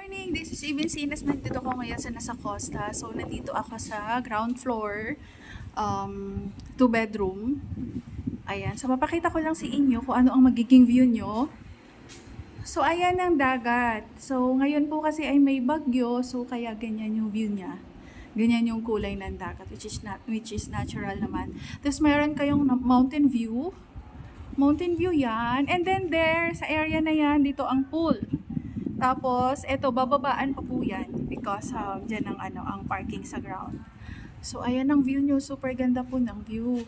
Morning! This is Even Sinas. Nandito ko ngayon sa Nasa Costa. So, nandito ako sa ground floor, 2 bedroom. Ayan. So, mapakita ko lang sa inyo kung ano ang magiging view nyo. So, ayan ang dagat. So, ngayon po kasi ay may bagyo. So, kaya ganyan yung view niya. Ganyan yung kulay ng dagat, which is natural naman. Tapos, meron kayong mountain view. Mountain view yan. And then there, sa area na yan, dito ang pool. Tapos, eto, bababaan pa po yan because dyan ang parking sa ground. So, ayan ang view nyo. Super ganda po ng view.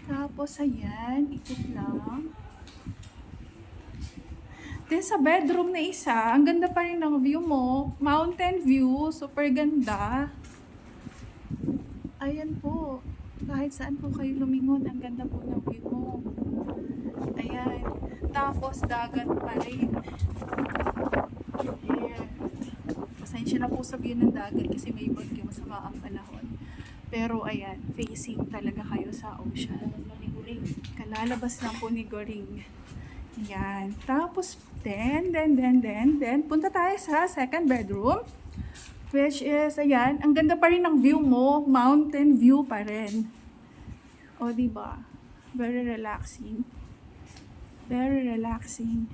Tapos, ayan, ikot lang. Then, sa bedroom na isa, ang ganda pa rin ng view mo. Mountain view, super ganda. Ayan po. Kahit saan po kayo lumingon, ang ganda po ng view mo. Ayan. Tapos, dagat pa rin. Ayan. Pasensya na po sa view ng dagat kasi may bagyo, masama ang panahon. Pero, ayan, facing talaga kayo sa ocean. Kalalabas lang po ni Goring. Ayan. Tapos, then, punta tayo sa second bedroom. Which is, ayan, ang ganda pa rin ng view mo. Mountain view pa rin. O, diba? Very relaxing. Very relaxing.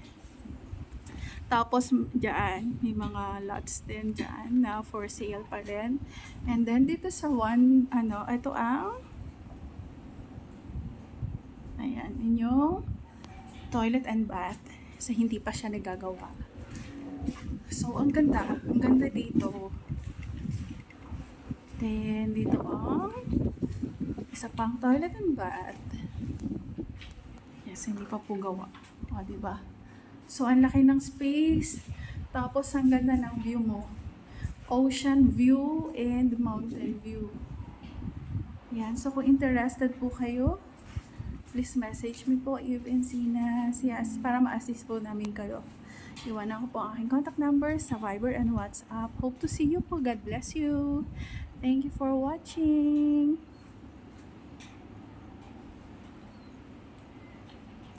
Tapos, dyan, may mga lots din dyan na for sale pa rin. And then, dito sa ito ang, ayan, inyong toilet and bath. So, hindi pa siya nagagawa. So, ang ganda. Ang ganda dito. Then, dito ang isa pang toilet and bath. Yes, hindi pa po gawa. O, diba? So, ang laki ng space. Tapos, ang ganda ng view mo. Ocean view and mountain view. Yan. So, kung interested po kayo, please message me po, Even Sinas. Yes, para ma-assist po namin kayo. Iwanan ko po ang aking contact number sa Viber and WhatsApp. Hope to see you po. God bless you. Thank you for watching.